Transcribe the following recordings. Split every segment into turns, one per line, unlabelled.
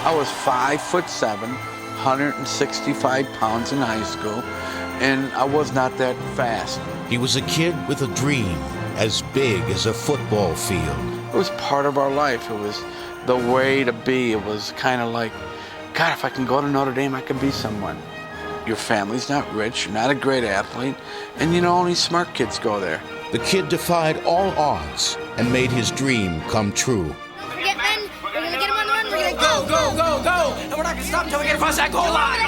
I was 5'7", 165 pounds in high school, and I was not that fast.
He was a kid with a dream as big as a football field.
It was part of our life. It was the way to be. It was kind of like, God, if I can go to Notre Dame, I can be someone. Your family's not rich, you're not a great athlete, and you know only smart kids go there.
The kid defied all odds and made his dream come true.
Don't forget, men, we're going to get him on the run, we're going to go!
And we're not going to stop until we get across that goal line!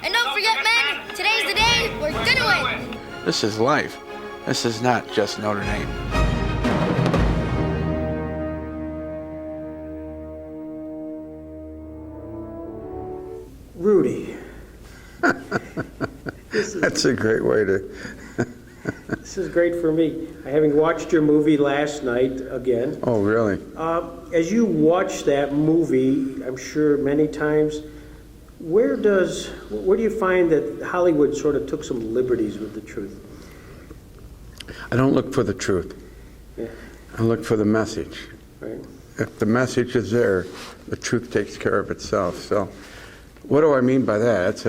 And don't forget, men, today's the day we're going to win!
This is life. This is not just Notre Dame.
Rudy.
That's a great way to...
This is great for me. Having watched your movie last night again.
Oh, really?
As you watch that movie, I'm sure many times, where do you find that Hollywood sort of took some liberties with the truth?
I don't look for the truth.
Yeah.
I look for the message.
Right.
If the message is there, the truth takes care of itself. So what do I mean by that? It's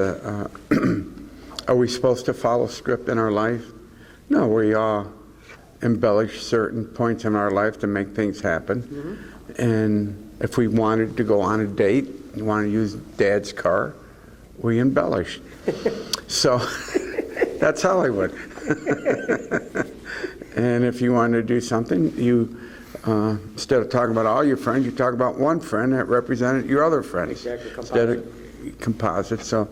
are we supposed to follow script in our life? No, we embellish certain points in our life to make things happen. Mm-hmm. And if we wanted to go on a date, you want to use Dad's car, we embellish. So that's Hollywood. And if you want to do something, you instead of talking about all your friends, you talk about one friend that represented your other friends.
Exactly,
instead of composite. So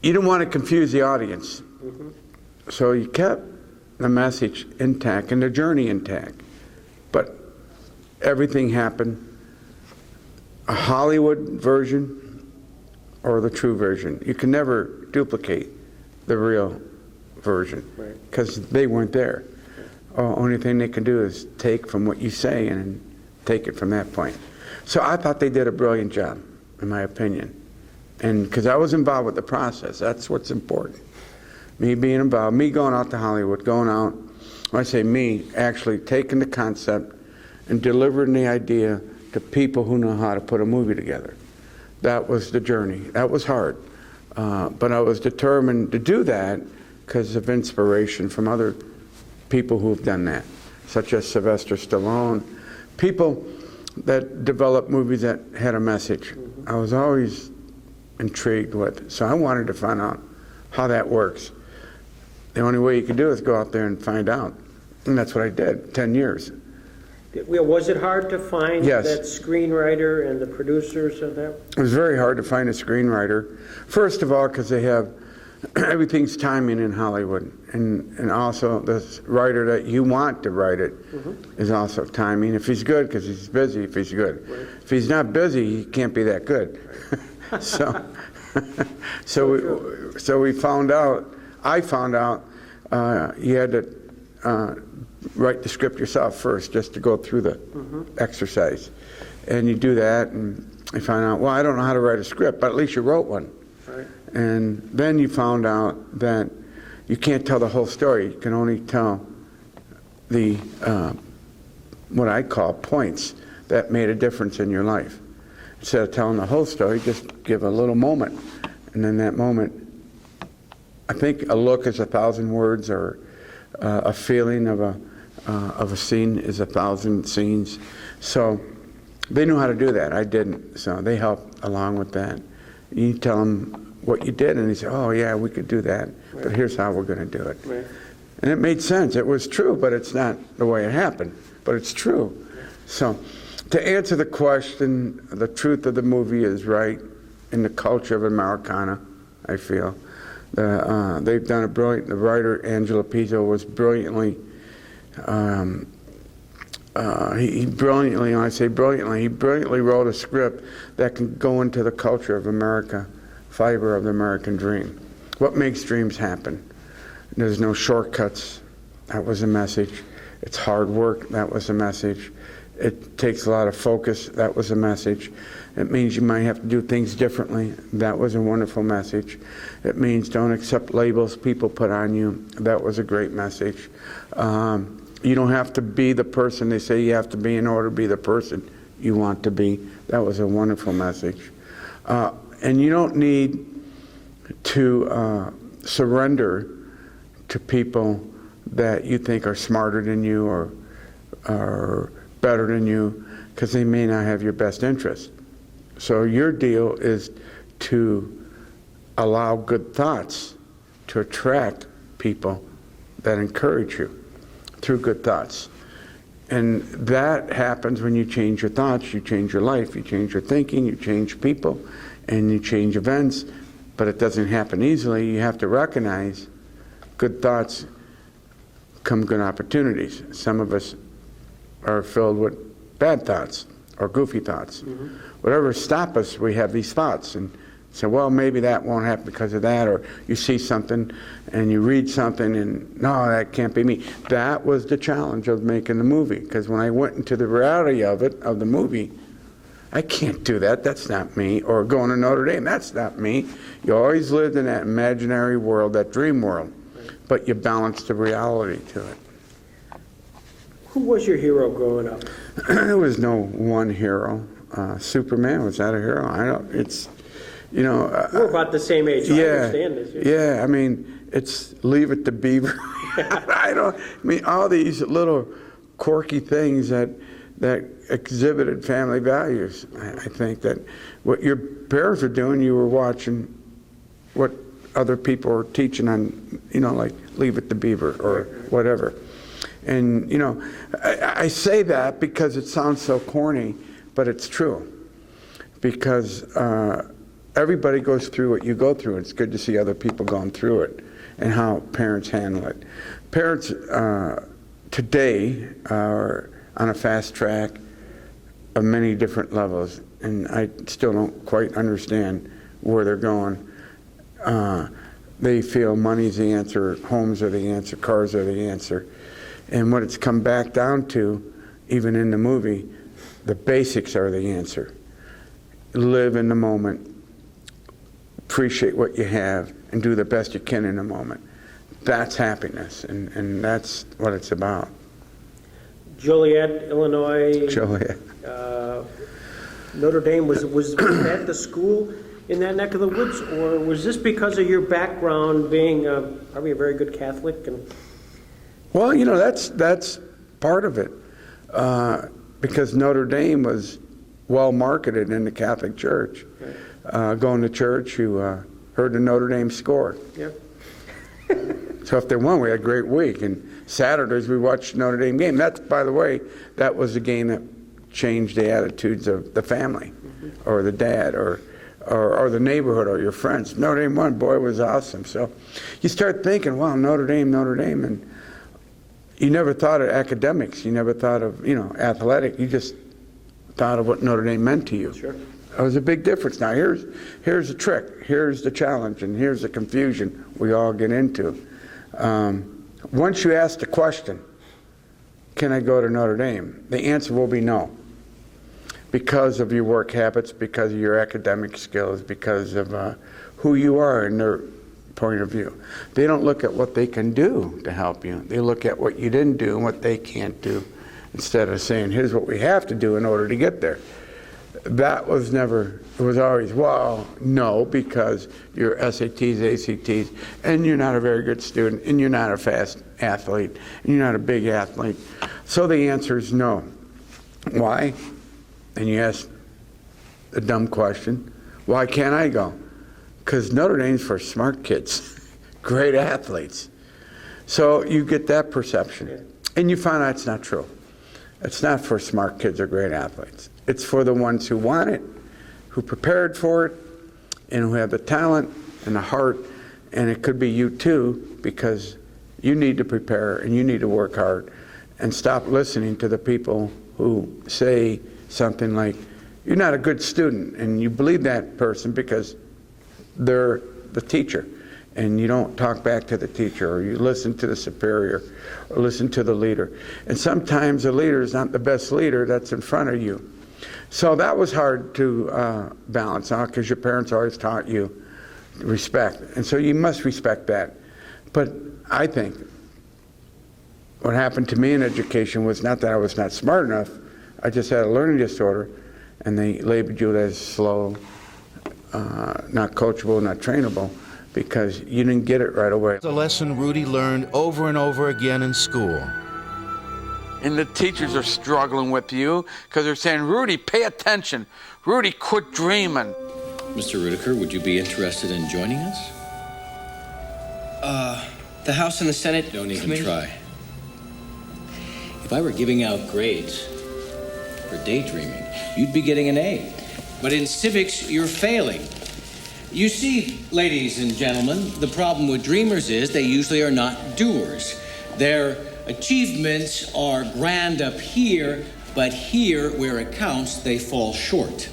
you didn't want to confuse the audience.
Mm-hmm.
So you kept the message intact and the journey intact. But everything happened, a Hollywood version or the true version. You can never duplicate the real version because they weren't there. Only thing they can do is take from what you say and take it from that point. So I thought they did a brilliant job, in my opinion. And because I was involved with the process, that's what's important. Me being involved, me going out to Hollywood, going out, when I say me, actually taking the concept and delivering the idea to people who know how to put a movie together. That was the journey. That was hard. But I was determined to do that because of inspiration from other people who've done that, such as Sylvester Stallone, people that developed movies that had a message. I was always intrigued with. So I wanted to find out how that works. The only way you could do it is go out there and find out. And that's what I did, 10 years.
Was it hard to find
Yes.
that screenwriter and the producers of that?
It was very hard to find a screenwriter. First of all, because they have, everything's timing in Hollywood. And also the writer that you want to write it is also timing. If he's good, because he's busy, if he's good. Right. If he's not busy, he can't be that good. Right. So we found out, I found out you had to write the script yourself first, just to go through the exercise. And you do that, and you find out, well, I don't know how to write a script, but at least you wrote one. Right. And then you found out that you can't tell the whole story. You can only tell the, what I call points that made a difference in your life. Instead of telling the whole story, just give a little moment. And in that moment, I think a look is 1,000 words, or a feeling of a scene is 1,000 scenes. So they knew how to do that. I didn't. So they helped along with that. You tell them what you did, and they say, oh, yeah, we could do that, but here's how we're going to do it. Right. And it made sense. It was true, but it's not the way it happened. But it's true. So to answer the question, the truth of the movie is right in the culture of Americana, I feel. They've done a brilliant, the writer, Angelo Pizzo, was brilliantly, he brilliantly, when I say brilliantly, he brilliantly wrote a script that can go into the culture of America, fiber of the American dream. What makes dreams happen? There's no shortcuts. That was a message. It's hard work. That was a message. It takes a lot of focus. That was a message. It means you might have to do things differently. That was a wonderful message. It means don't accept labels people put on you. That was a great message. You don't have to be the person they say you have to be in order to be the person you want to be. That was a wonderful message. And you don't need to surrender to people that you think are smarter than you or better than you, because they may not have your best interest. So your deal is to allow good thoughts to attract people that encourage you through good thoughts. And that happens when you change your thoughts, you change your life, you change your thinking, you change people, and you change events. But it doesn't happen easily. You have to recognize good thoughts come good opportunities. Some of us are filled with bad thoughts or goofy thoughts. Whatever stop us, we have these thoughts and say, well, maybe that won't happen because of that, or you see something and you read something and no, that can't be me. That was the challenge of making the movie, because when I went into the reality of it, of the movie, I can't do that, that's not me. Or going to Notre Dame, that's not me. You always lived in that imaginary world, that dream world, but you balanced the reality to it.
Who was your hero growing up?
There was no one hero. Superman, was that a hero? I don't, it's, you know.
We're about the same age, so I understand this.
Yeah, I mean, it's Leave It to Beaver. I mean, all these little quirky things that exhibited family values. I think that what your parents were doing, you were watching what other people were teaching on, you know, like Leave It to Beaver or whatever. And, you know, I say that because it sounds so corny, but it's true. Because everybody goes through what you go through. It's good to see other people going through it and how parents handle it. Parents today are on a fast track of many different levels, and I still don't quite understand where they're going. They feel money's the answer, homes are the answer, cars are the answer. And what it's come back down to, even in the movie, the basics are the answer. Live in the moment, appreciate what you have, and do the best you can in the moment. That's happiness, and that's what it's about.
Joliet, Illinois.
Joliet.
Notre Dame, was that the school in that neck of the woods, or was this because of your background being probably a very good Catholic? And
Well, you know, that's part of it, because Notre Dame was well marketed in the Catholic Church. Right. Going to church, you heard the Notre Dame score.
Yeah.
So if they won, we had a great week. And Saturdays, we watched Notre Dame game. That's, by the way, that was the game that changed the attitudes of the family, or the dad, or the neighborhood, or your friends. Notre Dame won, boy, it was awesome. So you start thinking, wow, Notre Dame, and you never thought of academics. You never thought of, you know, athletic. You just thought of what Notre Dame meant to you.
Sure.
It was a big difference. Now here's the trick. Here's the challenge, and here's the confusion we all get into. Once you ask the question, can I go to Notre Dame? The answer will be no. Because of your work habits, because of your academic skills, because of who you are in their point of view. They don't look at what they can do to help you. They look at what you didn't do and what they can't do, instead of saying, here's what we have to do in order to get there. That was never, it was always, well, no, because you're SATs, ACTs, and you're not a very good student, and you're not a fast athlete, and you're not a big athlete. So the answer is no. Why? And you ask a dumb question, why can't I go? Because Notre Dame's for smart kids, great athletes. So you get that perception. And you find out it's not true. It's not for smart kids or great athletes. It's for the ones who want it, who prepared for it, and who have the talent and the heart. And it could be you too, because you need to prepare and you need to work hard, and stop listening to the people who say something like, you're not a good student, and you believe that person because they're the teacher, and you don't talk back to the teacher, or you listen to the superior, or listen to the leader. And sometimes the leader is not the best leader that's in front of you. So that was hard to balance out, because your parents always taught you respect, and so you must respect that. But I think what happened to me in education was not that I was not smart enough, I just had a learning disorder, and they labeled you as slow, not coachable, not trainable, because you didn't get it right away.
It's a lesson Rudy learned over and over again in school.
And the teachers are struggling with you because they're saying, Rudy, pay attention. Rudy, quit dreaming.
Mr. Rudiker, would you be interested in joining us?
The House and the Senate
Don't even
committee?
try. If I were giving out grades for daydreaming, you'd be getting an A. But in civics, you're failing. You see, ladies and gentlemen, the problem with dreamers is they usually are not doers. Their achievements are grand up here, but here, where it counts, they fall short.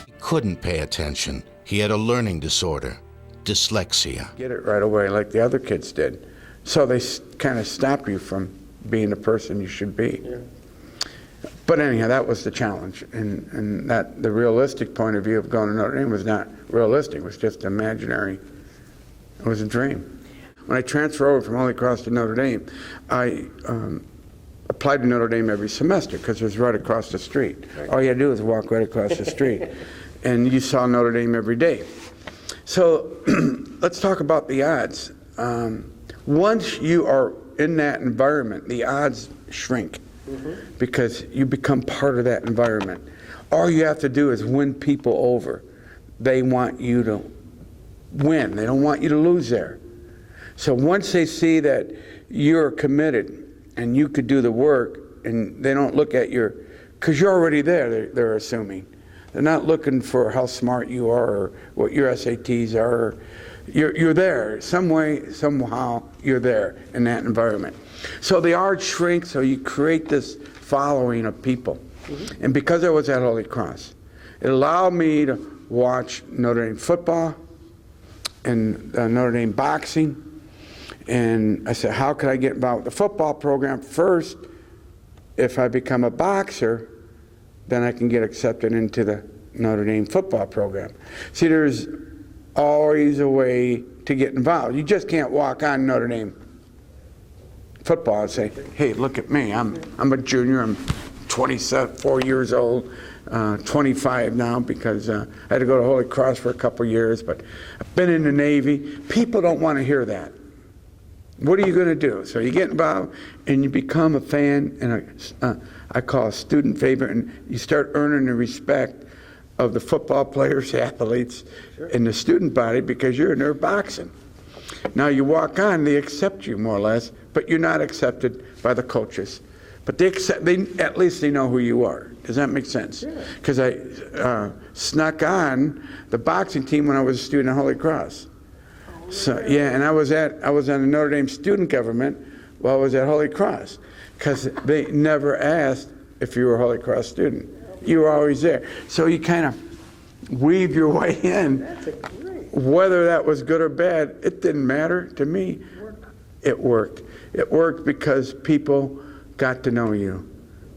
He couldn't pay attention. He had a learning disorder, dyslexia.
Get it right away like the other kids did. So they kind of stop you from being the person you should be.
Yeah.
But anyhow, that was the challenge. And that the realistic point of view of going to Notre Dame was not realistic. It was just imaginary. It was a dream. When I transferred over from Holy Cross to Notre Dame, I applied to Notre Dame every semester because it was right across the street. All you had to do was walk right across the street. And you saw Notre Dame every day. So let's talk about the odds. Once you are in that environment, the odds shrink because you become part of that environment. All you have to do is win people over. They want you to win. They don't want you to lose there. So once they see that you're committed and you could do the work, and they don't look at your, because you're already there, they're assuming. They're not looking for how smart you are or what your SATs are. You're there. Some way, somehow, you're there in that environment. So the odds shrink, so you create this following of people. And because I was at Holy Cross, it allowed me to watch Notre Dame football and Notre Dame boxing. And I said, how could I get involved with the football program? First, if I become a boxer, then I can get accepted into the Notre Dame football program. See, there's always a way to get involved. You just can't walk on Notre Dame football and say, hey, look at me. I'm a junior. I'm 24 years old, 25 now because I had to go to Holy Cross for a couple years, but I've been in the Navy. People don't want to hear that. What are you going to do? So you get involved and you become a fan and I call a student favorite, and you start earning the respect of the football players, the athletes, and the student body because you're in there boxing. Now you walk on, they accept you more or less, but you're not accepted by the coaches. But at least they know who you are. Does that make sense? Because I snuck on the boxing team when I was a student at Holy Cross. So yeah, and I was on the Notre Dame student government while I was at Holy Cross, because they never asked if you were a Holy Cross student. You were always there. So you kind of weave your way in. Whether that was good or bad, it didn't matter to me. It worked. It worked because people got to know you.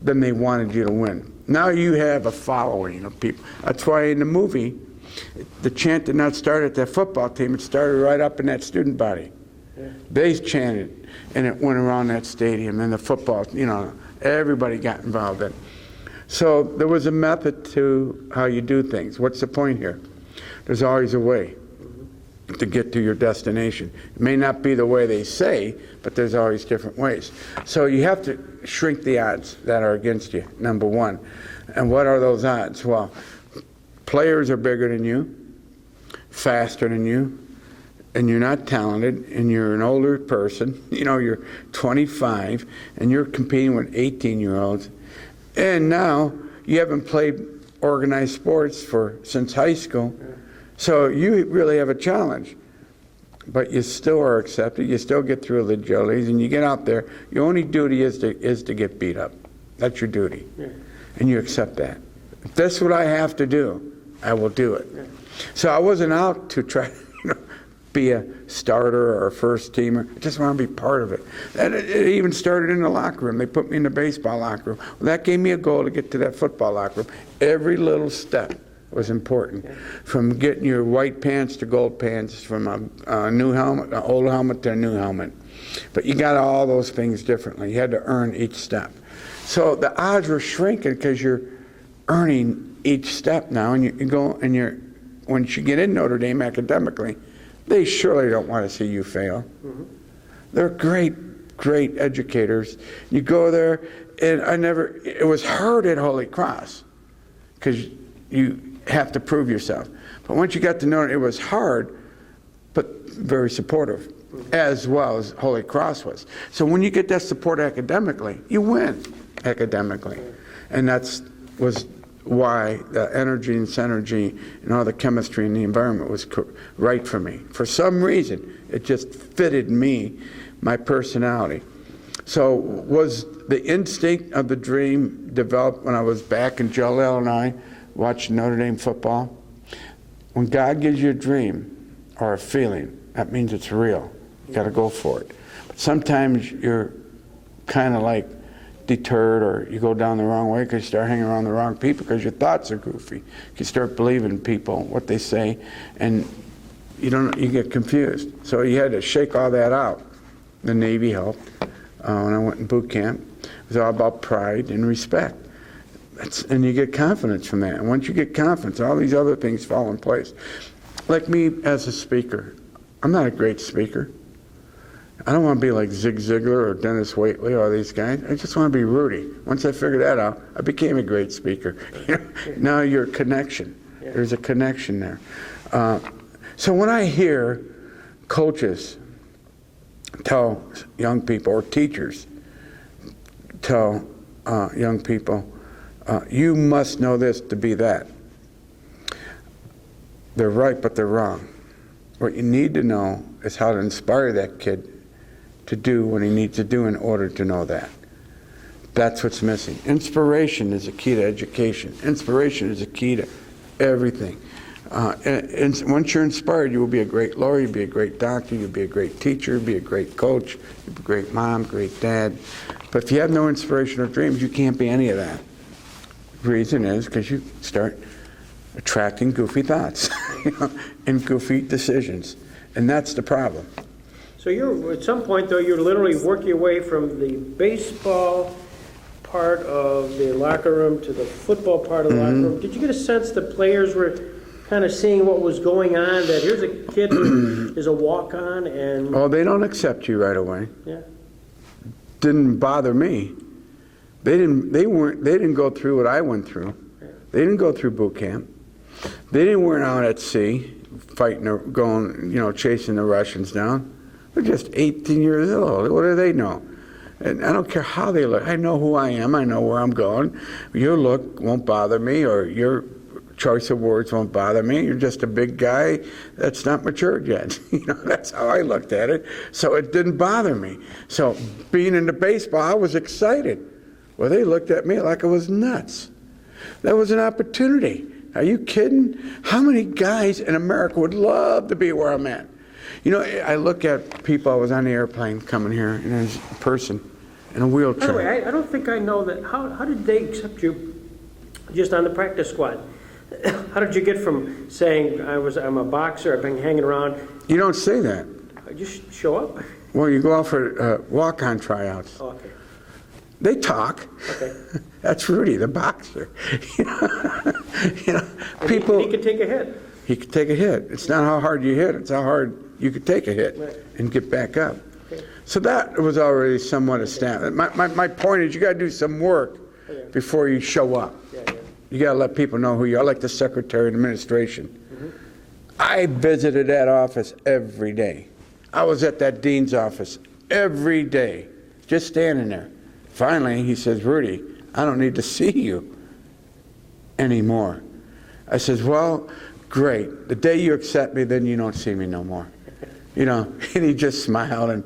Then they wanted you to win. Now you have a following of people. That's why in the movie, the chant did not start at that football team. It started right up in that student body. They chanted, and it went around that stadium, and the football, everybody got involved in it. So there was a method to how you do things. What's the point here? There's always a way to get to your destination. It may not be the way they say, but there's always different ways. So you have to shrink the odds that are against you, number one. And what are those odds? Well, players are bigger than you, faster than you, and you're not talented, and you're an older person. You're 25, and you're competing with 18-year-olds. And now you haven't played organized sports since high school, so you really have a challenge. But you still are accepted. You still get through the jellies, and you get out there. Your only duty is to get beat up. That's your duty, and you accept that. If that's what I have to do, I will do it. So I wasn't out to try be a starter or a first teamer. I just want to be part of it. And it even started in the locker room. They put me in the baseball locker room. Well, that gave me a goal to get to that football locker room. Every little step was important. From getting your white pants to gold pants, from a new helmet, an old helmet to a new helmet. But you got all those things differently. You had to earn each step. So the odds were shrinking because you're earning each step now, and you go and once you get in Notre Dame academically, they surely don't want to see you fail. They're great educators. You go there, and it was hard at Holy Cross because you have to prove yourself. But once you got to know it was hard, but very supportive, as well as Holy Cross was. So when you get that support academically, you win academically. And was why the energy and synergy and all the chemistry in the environment was right for me. For some reason, it just fitted me, my personality. So was the instinct of the dream developed when I was back in Joliet, Illinois, watching Notre Dame football? When God gives you a dream or a feeling, that means it's real. You got to go for it. But sometimes you're kind of like deterred, or you go down the wrong way because you start hanging around the wrong people because your thoughts are goofy. You start believing people, what they say, and you get confused. So you had to shake all that out. The Navy helped. When I went in boot camp, it was all about pride and respect. And you get confidence from that. And once you get confidence, all these other things fall in place. Like me as a speaker, I'm not a great speaker. I don't want to be like Zig Ziglar or Dennis Waitley or these guys. I just want to be Rudy. Once I figured that out, I became a great speaker. Now you're a connection. There's a connection there. So when I hear coaches tell young people, or teachers tell young people, you must know this to be that, they're right, but they're wrong. What you need to know is how to inspire that kid to do what he needs to do in order to know that. That's what's missing. Inspiration is a key to education. Inspiration is a key to everything. And once you're inspired, you will be a great lawyer, you'll be a great doctor, you'll be a great teacher, you'll be a great coach, you'll be a great mom, great dad. But if you have no inspiration or dreams, you can't be any of that. The reason is because you start attracting goofy thoughts and goofy decisions. And that's the problem.
So you're, at some point though, you're literally working your way from the baseball part of the locker room to the football part of the locker room. Did you get a sense that players were kind of seeing what was going on, that here's a kid who is a walk-on and...
Oh, they don't accept you right away.
Yeah.
Didn't bother me. They didn't go through what I went through. They didn't go through boot camp. They didn't weren't out at sea fighting or going, chasing the Russians down. They're just 18 years old. What do they know? And I don't care how they look. I know who I am. I know where I'm going. Your look won't bother me, or your choice of words won't bother me. You're just a big guy that's not matured yet. That's how I looked at it. So it didn't bother me. So being into baseball, I was excited. Well, they looked at me like I was nuts. That was an opportunity. Are you kidding? How many guys in America would love to be where I'm at? I look at people. I was on the airplane coming here, and there's a person in a wheelchair.
By the way, I don't think I know that. How did they accept you just on the practice squad? How did you get from saying I'm a boxer, I've been hanging around?
You don't say that.
I just show up?
Well, you go out for walk-on tryouts.
Oh, okay.
They talk.
Okay.
That's Rudy, the boxer. People.
He can take a hit.
He could take a hit. It's not how hard you hit, it's how hard you could take a hit and get back up. Okay. So that was already somewhat established. My point is, you got to do some work before you show up. You got to let people know who you are, like the Secretary of Administration. I visited that office every day. I was at that dean's office every day, just standing there. Finally, he says, Rudy, I don't need to see you anymore. I says, well, great. The day you accept me, then you don't see me no more. And he just smiled, and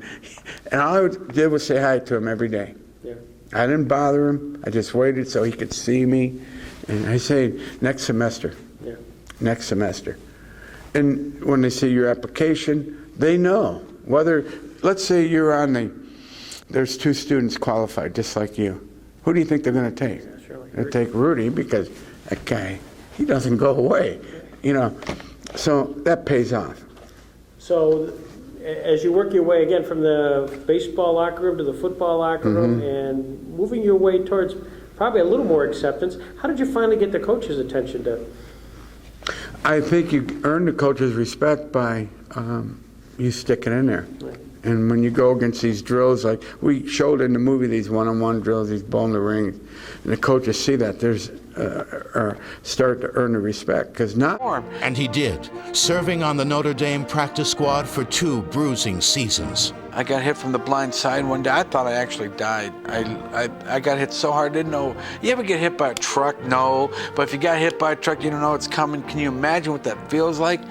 all I did was say hi to him every day. Yeah. I didn't bother him. I just waited so he could see me. And I say, next semester. Yeah. Next semester. And when they see your application, they know whether, let's say you're there's 2 students qualified just like you. Who do you think they're going to take? They'll take Rudy, because that guy, he doesn't go away. So that pays off.
So as you work your way again from the baseball locker room to the football locker room and moving your way towards probably a little more acceptance, how did you finally get the coach's attention to?
I think you earn the coach's respect by you sticking in there.
Right.
And when you go against these drills, like we showed in the movie, these one-on-one drills, these ball in the rings, and the coaches see that, there's start to earn the respect, because not.
And he did, serving on the Notre Dame practice squad for 2 bruising seasons.
I got hit from the blind side one day. I thought I actually died. I got hit so hard, I didn't know. You ever get hit by a truck? No. But if you got hit by a truck, you don't know it's coming. Can you imagine what that feels like?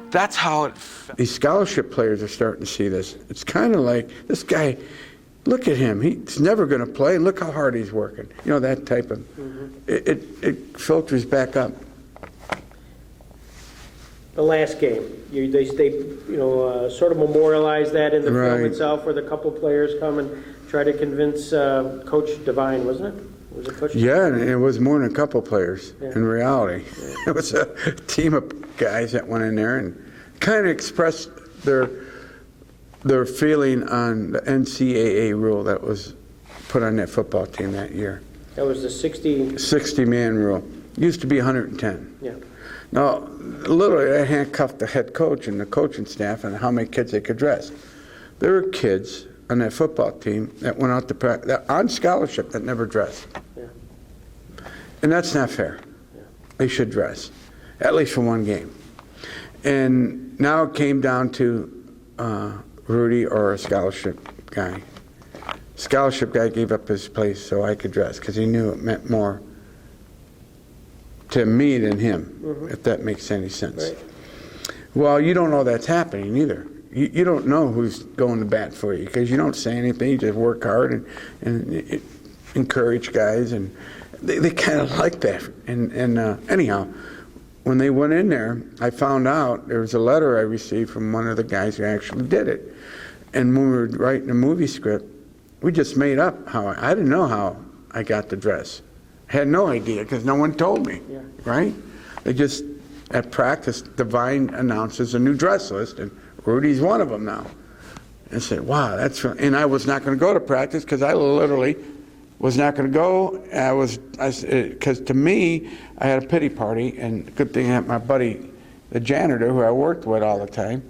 That's how it felt.
These scholarship players are starting to see this. It's kind of like, this guy, look at him. He's never going to play. Look how hard he's working. You know, that type of, it filters back up.
The last game, they sort of memorialized that in the film
Right.
itself, where the couple players come and try to convince Coach Devine, wasn't it? Was it Coach?
Yeah, and it was more than a couple players
Yeah.
in reality. It was a team of guys that went in there and kind of expressed their feeling on the NCAA rule that was put on that football team that year.
That was the
60-man rule. Used to be 110.
Yeah.
Now, literally, they handcuffed the head coach and the coaching staff on how many kids they could dress. There were kids on that football team that went out to practice on scholarship that never dressed.
Yeah.
And that's not fair.
Yeah.
They should dress, at least for one game. And now it came down to Rudy or a scholarship guy. Scholarship guy gave up his place so I could dress because he knew it meant more to me than him, if that makes any sense.
Right.
Well, you don't know that's happening either. You don't know who's going to bat for you because you don't say anything. You just work hard and encourage guys, and they kind of like that. And anyhow, when they went in there, I found out there was a letter I received from one of the guys who actually did it. And when we were writing a movie script, we just made up how I didn't know how I got the dress. I had no idea because no one told me,
Yeah.
right? They just, at practice, Divine announces a new dress list, and Rudy's one of them now. And I said, wow, that's, and I was not going to go to practice because I literally was not going to go. Because to me, I had a pity party, and good thing that my buddy, the janitor who I worked with all the time,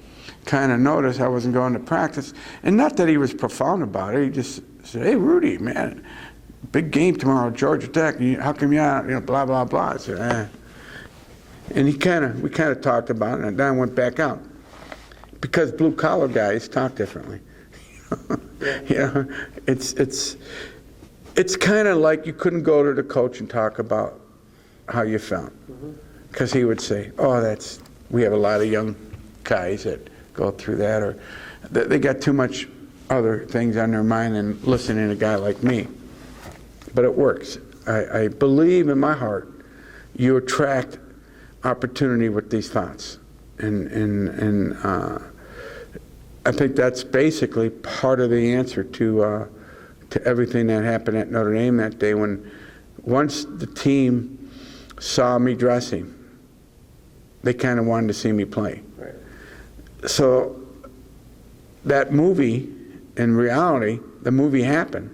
kind of noticed I wasn't going to practice. And not that he was profound about it. He just said, hey, Rudy, man, big game tomorrow, Georgia Tech. How come you're not, blah, blah, blah. I said, eh. And we kind of talked about it, and then I went back out. Because blue-collar guys talk differently. It's kind of like you couldn't go to the coach and talk about how you felt. Because he would say, oh, we have a lot of young guys that go through that, or they got too much other things on their mind than listening to a guy like me. But it works. I believe in my heart you attract opportunity with these thoughts. And I think that's basically part of the answer to everything that happened at Notre Dame that day. Once the team saw me dressing, they kind of wanted to see me play.
Right.
So that movie, in reality, the movie happened.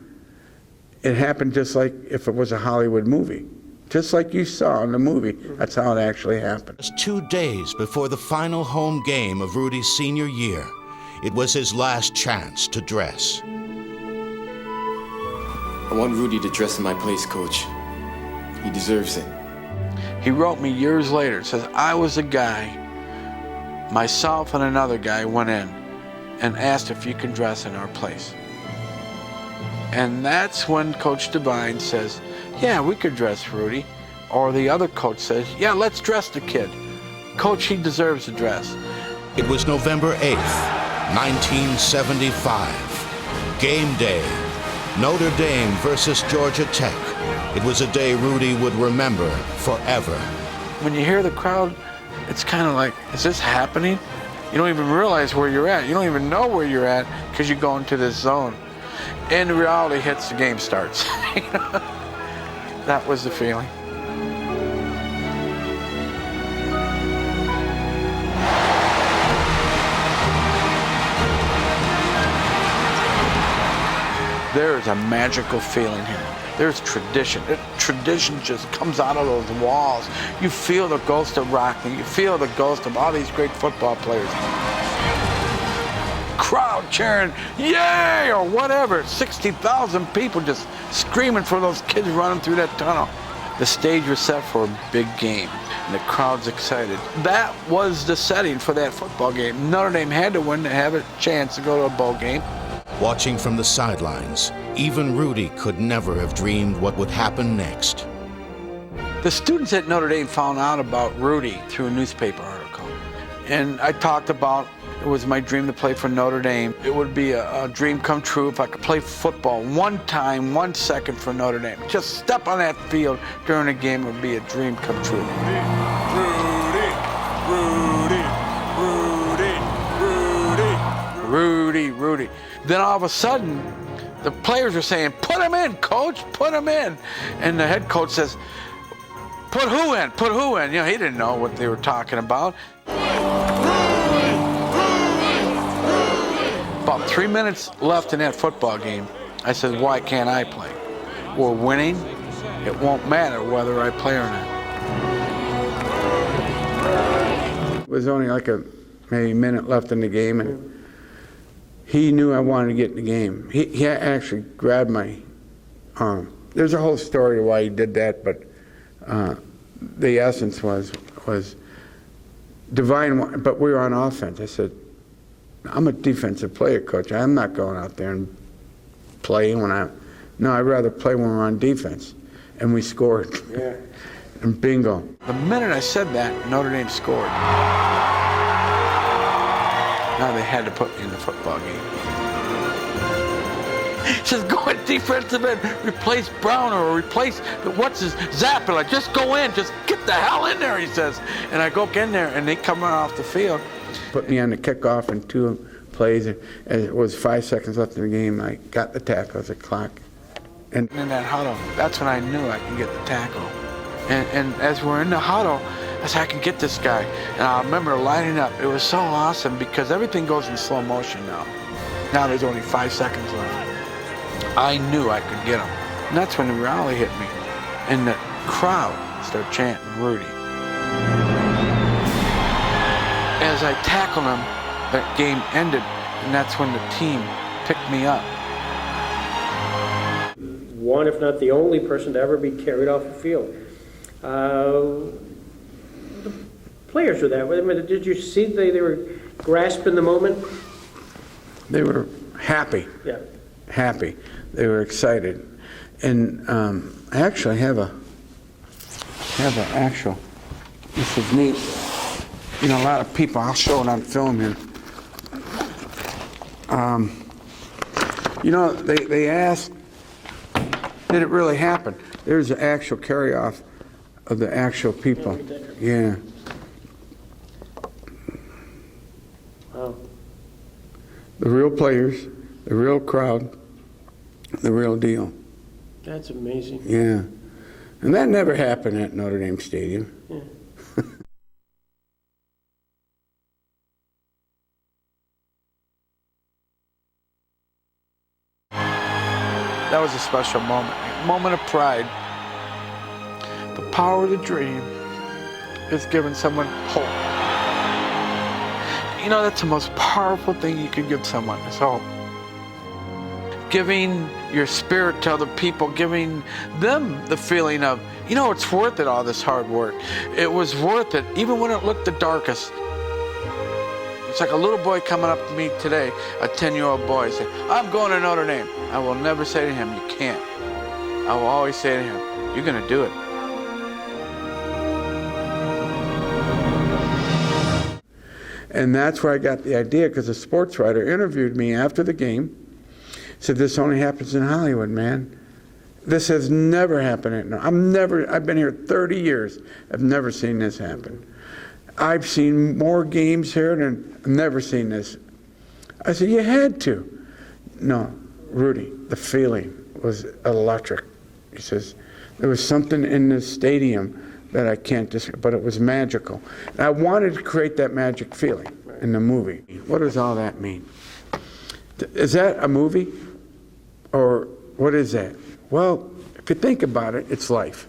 It happened just like if it was a Hollywood movie. Just like you saw in the movie, that's how it actually happened.
Just 2 days before the final home game of Rudy's senior year, it was his last chance to dress.
I want Rudy to dress in my place, Coach. He deserves it.
He wrote me years later, says, I was a guy, myself and another guy went in and asked if you can dress in our place. And that's when Coach Devine says, yeah, we could dress Rudy. Or the other coach says, yeah, let's dress the kid. Coach, he deserves to dress.
It was November 8th, 1975. Game day. Notre Dame versus Georgia Tech. It was a day Rudy would remember forever.
When you hear the crowd, it's kind of like, is this happening? You don't even realize where you're at. You don't even know where you're at because you go into this zone. And reality hits, the game starts. That was the feeling. There is a magical feeling here. There's tradition. Tradition just comes out of those walls. You feel the ghost of Rocky. You feel the ghost of all these great football players. Crowd cheering, yay, or whatever. 60,000 people just screaming for those kids running through that tunnel. The stage was set for a big game, and the crowd's excited. That was the setting for that football game. Notre Dame had to win to have a chance to go to a bowl game.
Watching from the sidelines, even Rudy could never have dreamed what would happen next.
The students at Notre Dame found out about Rudy through a newspaper article. And I talked about it was my dream to play for Notre Dame. It would be a dream come true if I could play football one time, 1 second for Notre Dame. Just step on that field during a game would be a dream come true. Rudy. Then all of a sudden, the players are saying, put him in, coach, put him in. And the head coach says, put who in? Put who in? You know, he didn't know what they were talking about. About 3 minutes left in that football game. I said, why can't I play? We're winning. It won't matter whether I play or not.
It was only like maybe a minute left in the game, and he knew I wanted to get in the game. He actually grabbed my arm. There's a whole story why he did that, but the essence was divine. But we were on offense. I said, I'm a defensive player, coach. I'm not going out there and playing no, I'd rather play when we're on defense. And we scored.
Yeah.
And bingo.
The minute I said that, Notre Dame scored. Now they had to put me in the football game. He says, go at defensive end, replace Brown or replace, Zappala. Just go in, just get the hell in there, he says. And I go in there, and they come right off the field.
Put me on the kickoff in 2 plays. And it was 5 seconds left in the game. I got the tackle as a clock. And
in that huddle, that's when I knew I could get the tackle. And as we're in the huddle, I said, I can get this guy. And I remember lining up. It was so awesome because everything goes in slow motion now. Now there's only 5 seconds left. I knew I could get him. And that's when the rally hit me. And the crowd started chanting, Rudy. As I tackled him, that game ended, and that's when the team picked me up.
One, if not the only person to ever be carried off the field. The players were that way. I mean, did you see they were grasping the moment?
they were happy.
Yeah.
Happy. They were excited. And I actually have an actual, this is neat. You know, a lot of people, I'll show it on film here. You know, they asked, did it really happen? There's the actual carry-off of the actual people. Yeah.
Wow. The
real players, the real crowd, the real deal.
That's amazing.
Yeah. And that never happened at Notre Dame Stadium.
Yeah.
That was a special moment, a moment of pride. The power of the dream is giving someone hope. You know, that's the most powerful thing you can give someone, is hope. Giving your spirit to other people, giving them the feeling of, you know, it's worth it, all this hard work. It was worth it, even when it looked the darkest. It's like a little boy coming up to me today, a 10-year-old boy, saying, I'm going to Notre Dame. I will never say to him, you can't. I will always say to him, you're going to do it.
And that's where I got the idea, because a sports writer interviewed me after the game, said, this only happens in Hollywood, man. This has never happened. I've been here 30 years. I've never seen this happen. I've seen more games here than I've never seen this. I said, you had to. No, Rudy, the feeling was electric. He says, there was something in this stadium that I can't describe, but it was magical. And I wanted to create that magic feeling in the movie. What does all that mean? Is that a movie? Or what is that? Well, if you think about it, it's life.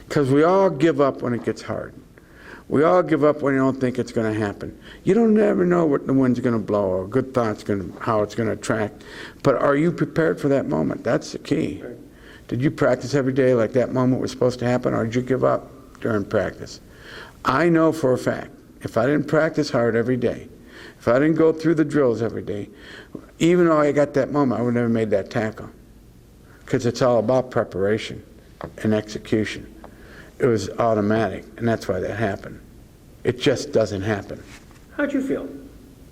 Because we all give up when it gets hard. We all give up when you don't think it's going to happen. You don't ever know what the wind's going to blow or good thoughts how it's going to attract. But are you prepared for that moment? That's the key.
Right.
Did you practice every day like that moment was supposed to happen, or did you give up during practice? I know for a fact, if I didn't practice hard every day, if I didn't go through the drills every day, even though I got that moment, I would never made that tackle. Because it's all about preparation and execution. It was automatic, and that's why that happened. It just doesn't happen.
How'd you feel?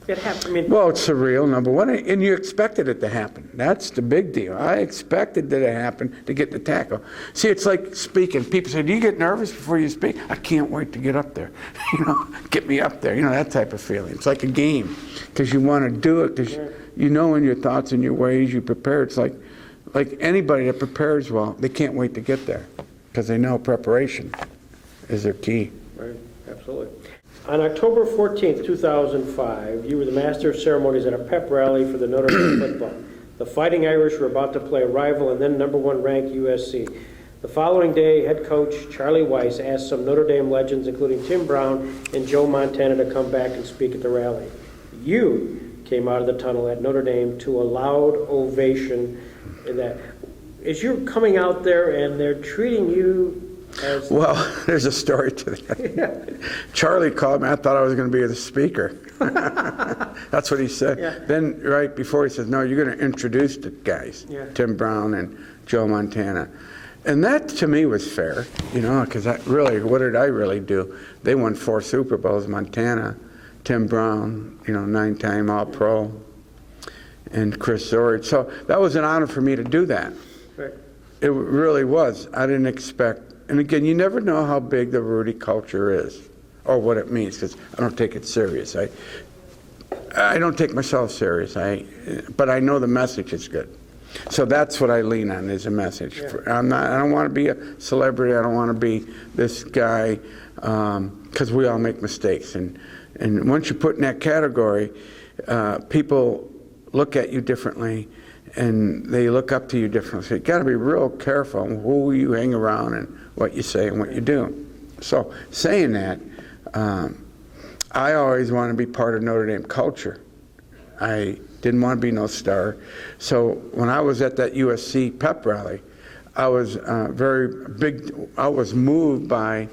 It happened. I mean,
Well, it's surreal, number one, and you expected it to happen. That's the big deal. I expected that it happen to get the tackle. See, it's like speaking. People say, do you get nervous before you speak? I can't wait to get up there. Get me up there. That type of feeling. It's like a game, because you want to do it, because you know in your thoughts and your ways, you prepare. It's like anybody that prepares well, they can't wait to get there, because they know preparation is their key.
right, absolutely. On October 14th, 2005, you were the master of ceremonies at a pep rally for the Notre Dame football. The Fighting Irish were about to play a rival and then number one ranked USC. The following day, head coach Charlie Weiss asked some Notre Dame legends, including Tim Brown and Joe Montana, to come back and speak at the rally. You came out of the tunnel at Notre Dame to a loud ovation. As you're coming out there and they're treating you as...
Well, there's a story to that. Charlie called me. I thought I was going to be the speaker. That's what he said.
Yeah.
Then right before, he says, no, you're going to introduce the guys, Tim Brown and Joe Montana. And that, to me, was fair, because what did I really do? They won 4 Super Bowls, Montana, Tim Brown, 9-time All-Pro, and Chris Zorich. So that was an honor for me to do that.
Right.
It really was. I didn't expect. And again, you never know how big the Rudy culture is or what it means, because I don't take it serious. I don't take myself serious, but I know the message is good. So that's what I lean on, is a message. I don't want to be a celebrity. I don't want to be this guy, because we all make mistakes. And once you put in that category, people look at you differently, and they look up to you differently. So you got to be real careful on who you hang around and what you say and what you do. So saying that, I always want to be part of Notre Dame culture. I didn't want to be no star. So when I was at that USC pep rally, I was I was moved by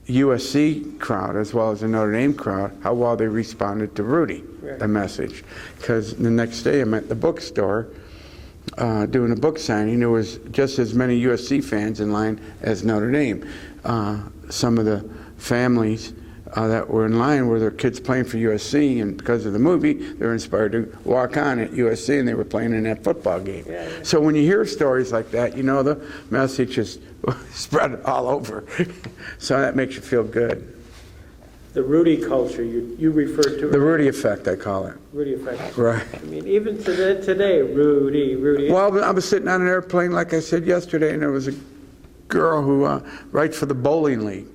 USC crowd as well as the Notre Dame crowd, how well they responded to Rudy, the message. Because the next day I'm at the bookstore doing a book signing. There was just as many USC fans in line as Notre Dame. Some of the families that were in line were their kids playing for USC, and because of the movie, they were inspired to walk on at USC, and they were playing in that football game. So when you hear stories like that, the message is spread all over. So that makes you feel good.
The Rudy culture, you referred to it.
The Rudy effect, I call it.
Rudy effect.
Right.
I mean, even today, Rudy.
Well, I was sitting on an airplane, like I said yesterday, and there was a girl who writes for the bowling league,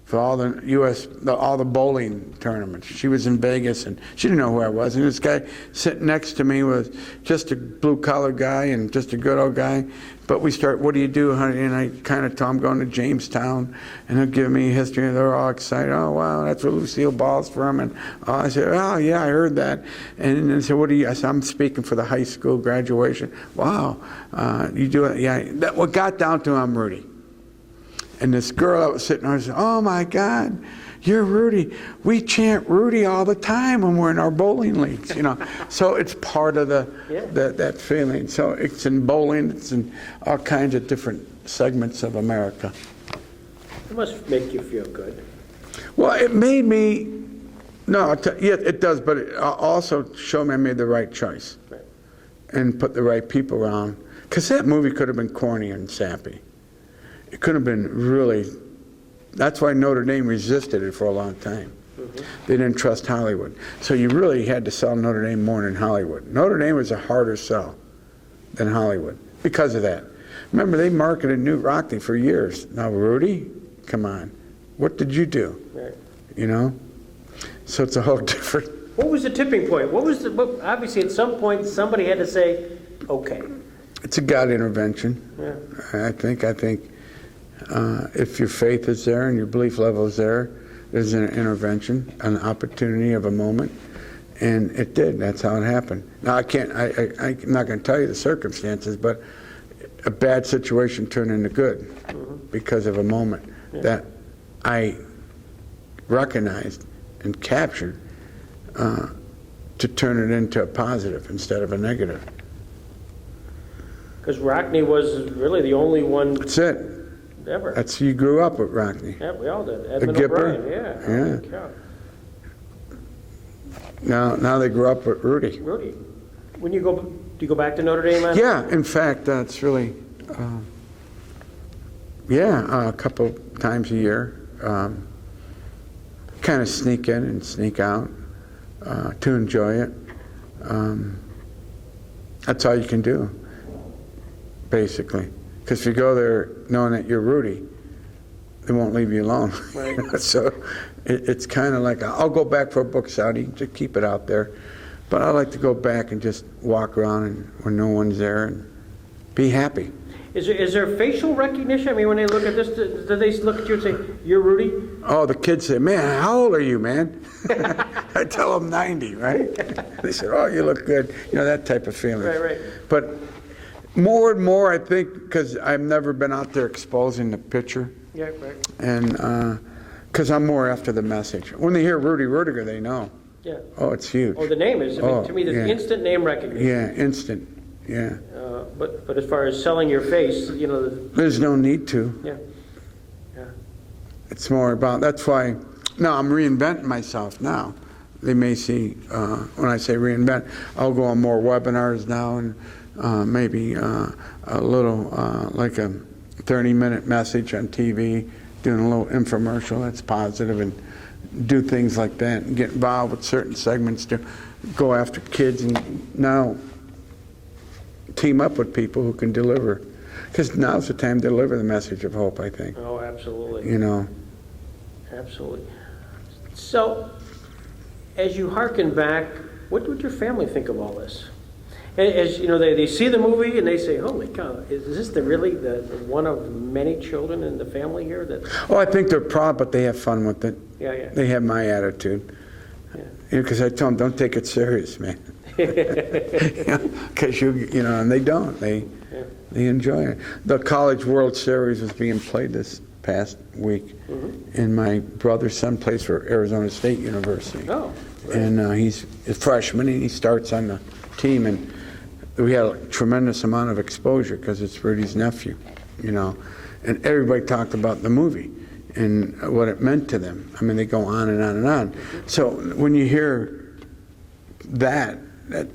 for all the all the bowling tournaments. She was in Vegas, and she didn't know who I was. And this guy sitting next to me was just a blue-collar guy and just a good old guy. But we start, what do you do, honey? And I kind of tell him, I'm going to Jamestown, and he'll give me a history, and they're all excited. Oh, wow, that's where Lucille Ball's from. And I said, oh, yeah, I heard that. And they said, what do you, I said, I'm speaking for the high school graduation. Wow, you do it? Yeah. What got down to, I'm Rudy. And this girl that was sitting there said, oh, my God, you're Rudy. We chant Rudy all the time when we're in our bowling leagues, So it's part of that feeling. So it's in bowling, it's in all kinds of different segments of America.
It must make you feel good.
Well, it made me, it does, but it also showed me I made the right choice.
Right.
And put the right people around. Because that movie could have been corny and sappy. It could have been really, that's why Notre Dame resisted it for a long time. They didn't trust Hollywood. So you really had to sell Notre Dame more than Hollywood. Notre Dame was a harder sell than Hollywood because of that. Remember, they marketed Newt Rockney for years. Now, Rudy, come on. What did you do?
Right.
So it's a whole different.
What was the tipping point? Obviously, at some point, somebody had to say, okay.
It's a God intervention.
Yeah.
I think if your faith is there and your belief level is there, there's an intervention, an opportunity of a moment, and it did. That's how it happened. Now I'm not going to tell you the circumstances, but a bad situation turned into good because of a moment that I recognized and captured to turn it into a positive instead of a negative.
Because Rockney was really the only one
That's it.
ever.
You grew up with Rockney.
Yeah, we all did. Edmund
Gipper?
O'Brien, yeah.
Yeah.
Holy cow.
Now they grew up with Rudy.
Rudy, do you go back to Notre Dame?
Yeah, in fact, it's really, a couple times a year. Kind of sneak in and sneak out to enjoy it. That's all you can do, basically. Because if you go there knowing that you're Rudy, they won't leave you alone.
Right.
So it's kind of like, I'll go back for a book signing to keep it out there. But I like to go back and just walk around and when no one's there and be happy.
Is there facial recognition? I mean, when they look at this, do they look at you and say, "You're Rudy"?
Oh, the kids say, "Man, how old are you, man?" I tell them 90, right? They said, "Oh, you look good." You know, that type of feeling.
Right.
But more and more, I think, because I've never been out there exposing the picture.
Yeah, right.
And because I'm more after the message. When they hear Rudy Rudiger, they know.
Yeah.
Oh, it's huge.
Oh, the name is. I mean, to me, there's instant name recognition.
Yeah, instant. Yeah.
But as far as selling your face, you know.
There's no need to.
Yeah.
It's more about, that's why, no, I'm reinventing myself now. They may see, when I say reinvent, I'll go on more webinars now and maybe a little, like a 30-minute message on TV, doing a little infomercial that's positive and do things like that and get involved with certain segments to go after kids and now team up with people who can deliver. Because now's the time to deliver the message of hope, I think.
Oh, absolutely.
You know.
Absolutely. So, as you hearken back, what would your family think of all this? As you know, they see the movie and they say, "Holy cow! Is this really the one of many children in the family here?"
Oh, I think they're proud, but they have fun with it.
Yeah.
They have my attitude. Because I tell them, don't take it serious, man. Because you know, and they don't. They enjoy it. The College World Series was being played this past week, and my brother's son plays for Arizona State University.
Oh, right.
And he's a freshman, and he starts on the team, and we had a tremendous amount of exposure because it's Rudy's nephew, you know, and everybody talked about the movie and what it meant to them. I mean, they go on and on and on. So when you hear that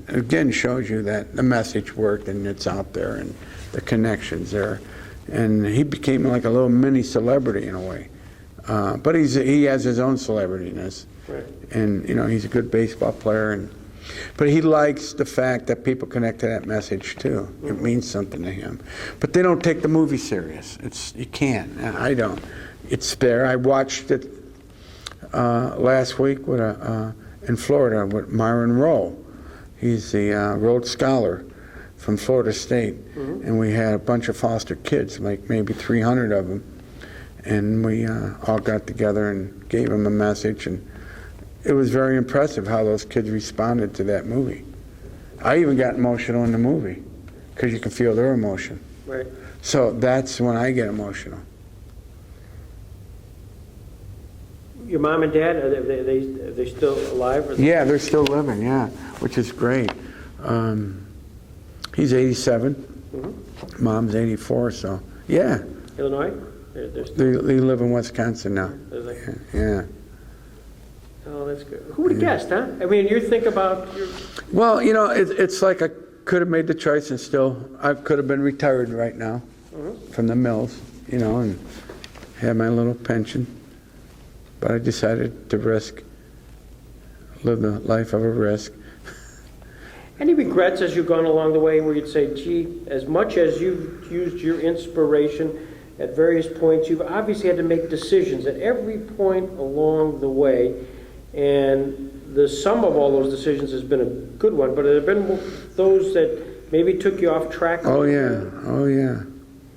again shows you that the message worked and it's out there and the connections there. And he became like a little mini celebrity in a way. But he has his own celebrityness.
Right.
And, you know, he's a good baseball player. But he likes the fact that people connect to that message too. It means something to him. But they don't take the movie serious. You can't. I don't. It's there. I watched it last week with in Florida with Myron Rowe. He's the Rhodes Scholar from Florida State. And we had a bunch of foster kids, like maybe 300 of them. And we all got together and gave them a message. And it was very impressive how those kids responded to that movie. I even got emotional in the movie because you can feel their emotion.
Right.
So that's when I get emotional.
Your mom and dad, are they still alive?
Yeah, they're still living, which is great. He's 87, Mom's 84, so yeah.
Illinois?
They live in Wisconsin now. Yeah.
Oh, that's good. Who would have guessed, huh? I mean, you think about your...
Well, you know, it's like I could have made the choice and still, I could have been retired right now from the mills, you know, and had my little pension. But I decided to live the life of a risk.
Any regrets as you've gone along the way where you'd say, gee, as much as you've used your inspiration at various points, you've obviously had to make decisions at every point along the way, and the sum of all those decisions has been a good one, but there have been those that maybe took you off track?
Oh, yeah.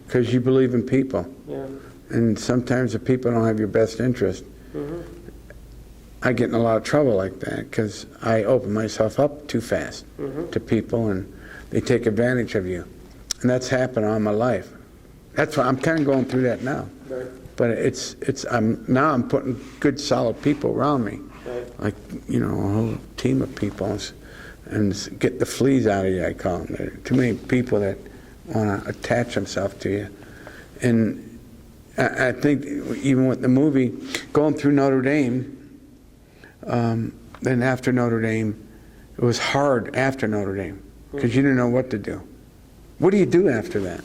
Because you believe in people.
Yeah.
And sometimes the people don't have your best interest. I get in a lot of trouble like that because I open myself up too fast to people, and they take advantage of you. And that's happened all my life. That's why I'm kind of going through that now.
Right.
But now I'm putting good, solid people around me.
Right.
Like, a whole team of people, and get the fleas out of you, I call them. There are too many people that want to attach themselves to you. And I think even with the movie, going through Notre Dame, then after Notre Dame, it was hard after Notre Dame because you didn't know what to do. What do you do after that?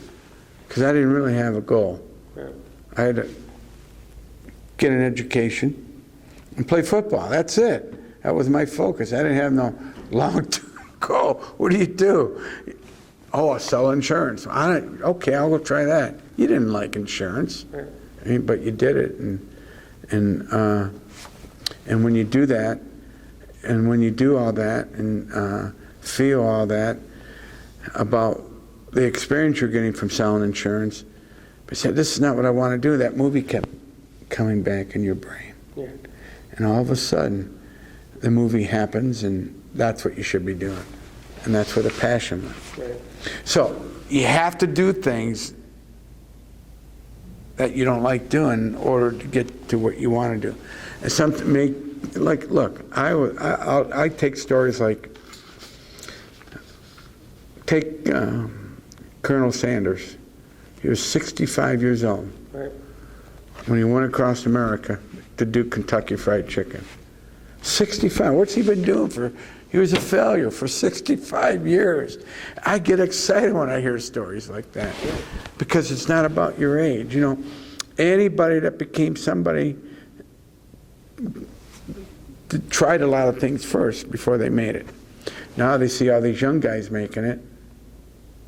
Because I didn't really have a goal.
Right.
I had to get an education and play football. That's it. That was my focus. I didn't have no long-term goal. What do you do? Oh, I sell insurance. Okay, I'll go try that. You didn't like insurance,
Right.
but you did it, and when you do that, and when you do all that, and feel all that about the experience you're getting from selling insurance, but said, this is not what I want to do. That movie kept coming back in your brain.
Yeah.
And all of a sudden, the movie happens, and that's what you should be doing. And that's where the passion went.
Right.
So you have to do things that you don't like doing in order to get to what you want to do. And look, I take stories like, take Colonel Sanders. He was 65 years old
Right.
when he went across America to do Kentucky Fried Chicken. 65. What's he been doing for? He was a failure for 65 years. I get excited when I hear stories like that because it's not about your age. Anybody that became somebody tried a lot of things first before they made it. Now they see all these young guys making it.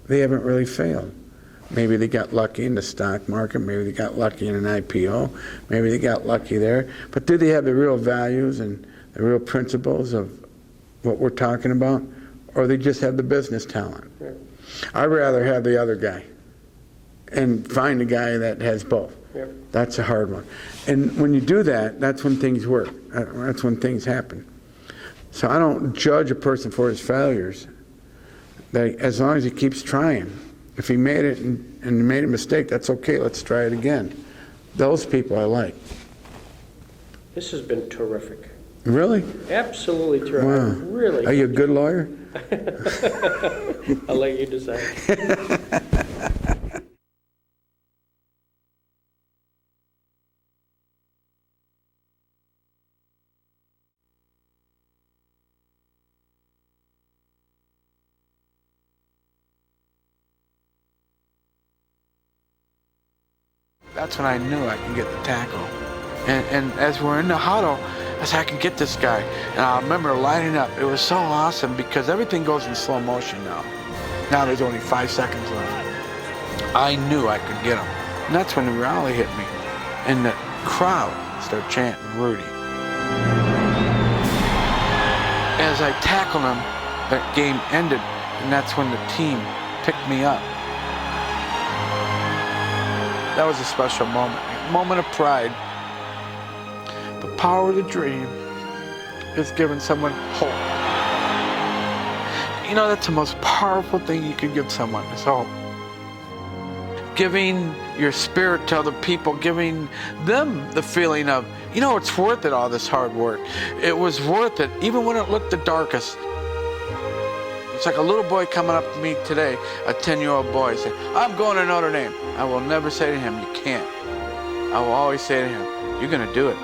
They haven't really failed. Maybe they got lucky in the stock market. Maybe they got lucky in an IPO. Maybe they got lucky there. But do they have the real values and the real principles of what we're talking about? Or they just have the business talent?
Right.
I'd rather have the other guy and find a guy that has both.
Yep.
That's a hard one. And when you do that, that's when things work. That's when things happen. So I don't judge a person for his failures. As long as he keeps trying. If he made it and made a mistake, that's okay. Let's try it again. Those people I like.
This has been terrific.
Really?
Absolutely terrific.
Wow.
Really.
Are you a good lawyer?
I'll let you decide.
That's when I knew I could get the tackle. And as we're in the huddle, I said, I can get this guy. And I remember lining up. It was so awesome because everything goes in slow motion now. Now there's only 5 seconds left. I knew I could get him. And that's when the rally hit me. And the crowd started chanting, Rudy. As I tackled him, that game ended. And that's when the team picked me up. That was a special moment, a moment of pride. The power of the dream is giving someone hope. That's the most powerful thing you can give someone is hope. Giving your spirit to other people, giving them the feeling of, it's worth it, all this hard work. It was worth it, even when it looked the darkest. It's like a little boy coming up to me today, a 10-year-old boy, saying, I'm going to Notre Dame. I will never say to him, you can't. I will always say to him, you're going to do it.